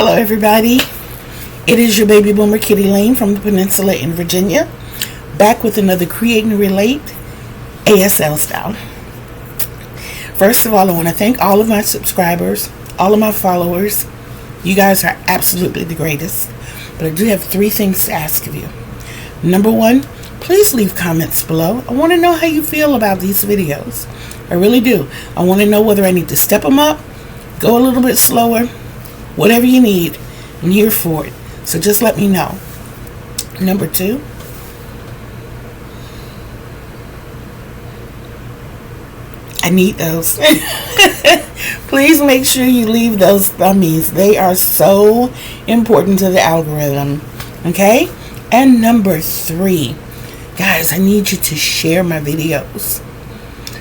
Hello everybody, it is your baby boomer Kitty Lane from the Peninsula in Virginia, back with another Create and Relate ASL style. First of all, I want to thank all of my subscribers, all of my followers. You guys are absolutely the greatest, but I do have 3 things to ask of you. Number 1, please leave comments below. I want to know how you feel about these videos. I really do. I want to know whether I need to step them up, go a little bit slower, whatever you need. I'm here for it. So just let me know. Number 2, I need those. Please make sure you leave those thummies. They are so important to the algorithm. Okay? And number 3, guys, I need you to share my videos.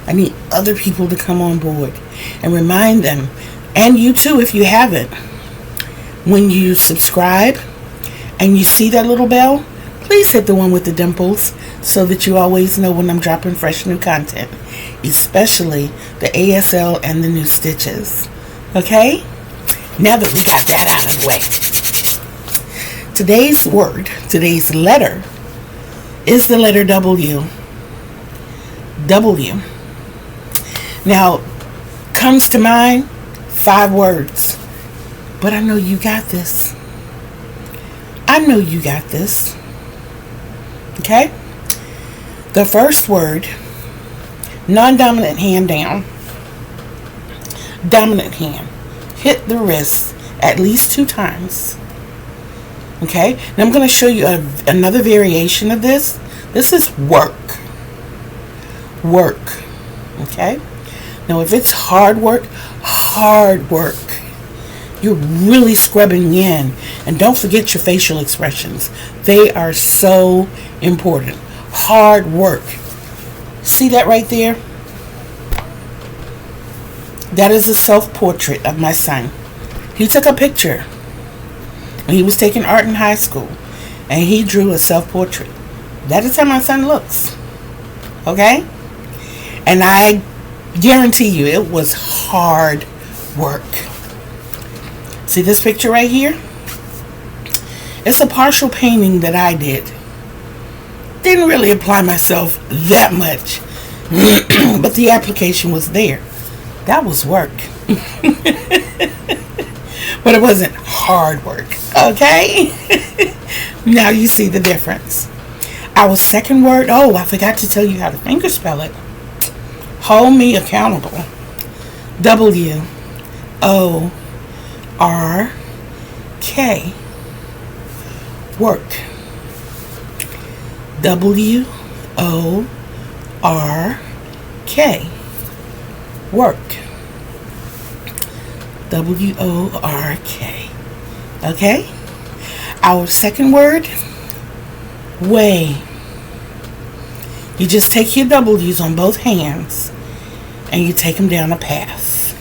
I need other people to come on board and remind them, and you too if you haven't, when you subscribe and you see that little bell, please hit the one with the dimples so that you always know when I'm dropping fresh new content, especially the ASL and the new stitches. Okay? Now that we got that out of the way, today's word, today's letter is the letter W. W. Now, comes to mind 5 words. But I know you got this. I know you got this. Okay? The first word, non-dominant hand down. Dominant hand. Hit the wrist at least 2 times. Okay? Now I'm going to show you another variation of this. This is work. Work. Okay? Now if it's hard work, you're really scrubbing in. And don't forget your facial expressions. They are so important. Hard work. See that right there? That is a self-portrait of my son. He took a picture when he was taking art in high school, and he drew a self-portrait. That is how my son looks. Okay? And I guarantee you it was hard work. See this picture right here? It's a partial painting that I did. Didn't really apply myself that much, but the application was there. That was work. But it wasn't hard work, okay? Now you see the difference. Our second word, oh, I forgot to tell you how to fingerspell it. Hold me accountable. W-O-R-K. Work. W-O-R-K. Work. W-O-R-K. Okay? Our second word, way. You just take your W's on both hands and you take them down a path.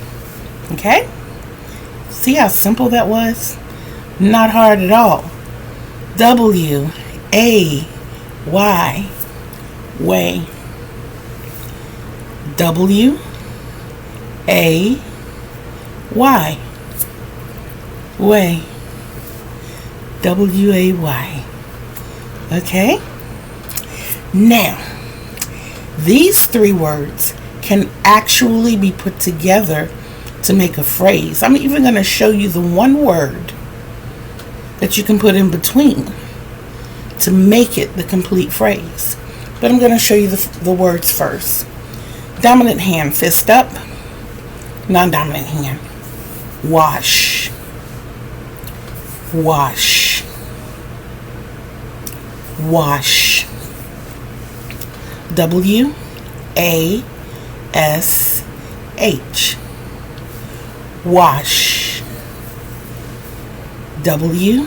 Okay? See how simple that was? Not hard at all. W-A-Y. Way. W-A-Y. Way. W-A-Y. Okay? Now, these 3 words can actually be put together to make a phrase. I'm even going to show you the one word that you can put in between to make it the complete phrase. But I'm going to show you the words first. Dominant hand, fist up. Non-dominant hand, wash. Wash. Wash. W-A-S-H. Wash. W-A-S-H.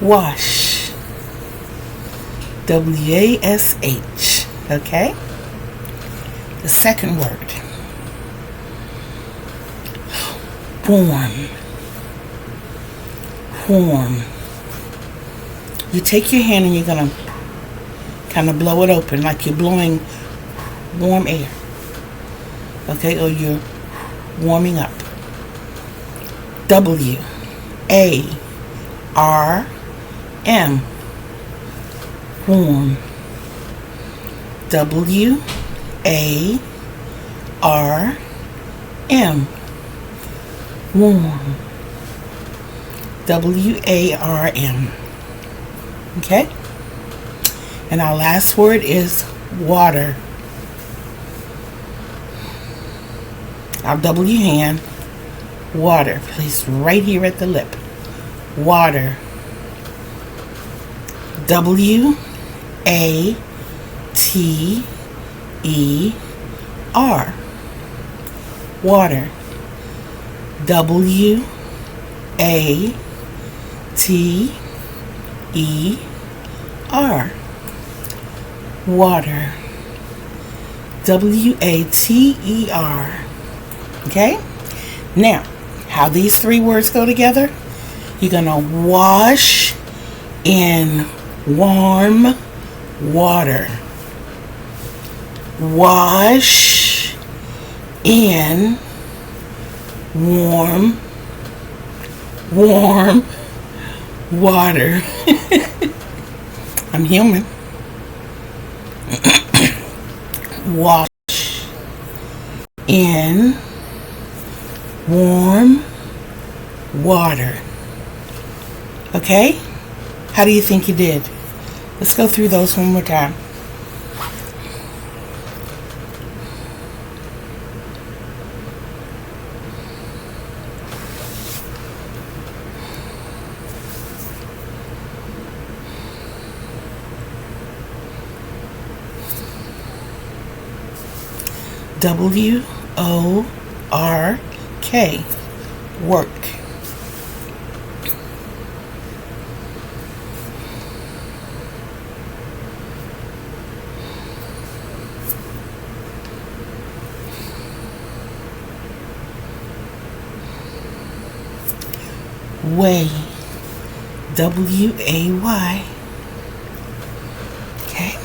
Wash. W-A-S-H. Okay? The second word. Warm. Warm. You take your hand and you're going to kind of blow it open like you're blowing warm air. Okay, or you're warming up. W A R M, warm. W A R M, warm. W-A-R-M. Okay? And our last word is water. Our W hand, water, placed right here at the lip. Water. W-A-T-E-R. Water. W-A-T-E-R. Water. W-A-T-E-R. Okay? Now, how these three words go together? You're going to wash in warm water. Wash in warm water. I'm human. Wash in warm water. Okay? How do you think you did? Let's go through those one more time. W-O-R-K. Work. Way. W-A-Y. Okay.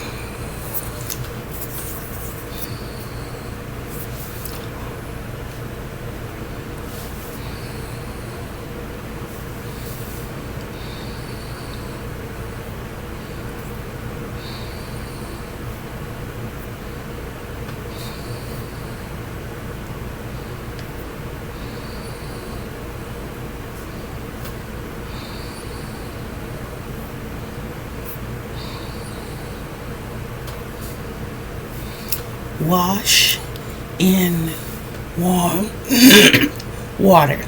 Wash in warm water.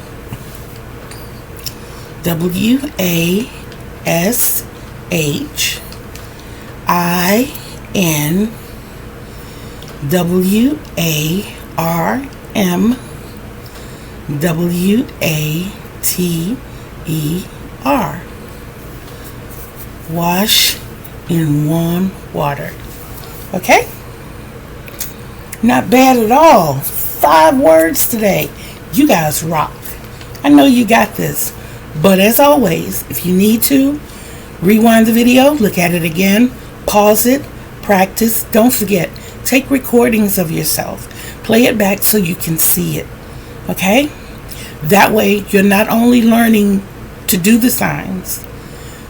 W-A-S-H-I-N W-A-R-M W-A-T-E-R. Wash in warm water. Okay? Not bad at all. 5 words today. You guys rock. I know you got this. But as always, if you need to, rewind the video, look at it again, pause it, practice. Don't forget, take recordings of yourself. Play it back so you can see it. Okay? That way, you're not only learning to do the signs,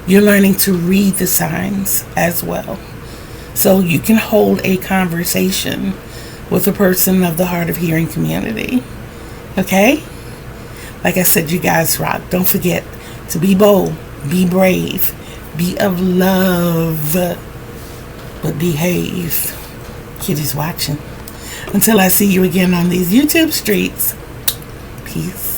you're learning to read the signs as well. So you can hold a conversation with a person of the hard of hearing community. Okay? Like I said, you guys rock. Don't forget to be bold, be brave, be of love, but behave. Kitty's watching. Until I see you again on these YouTube streets, peace.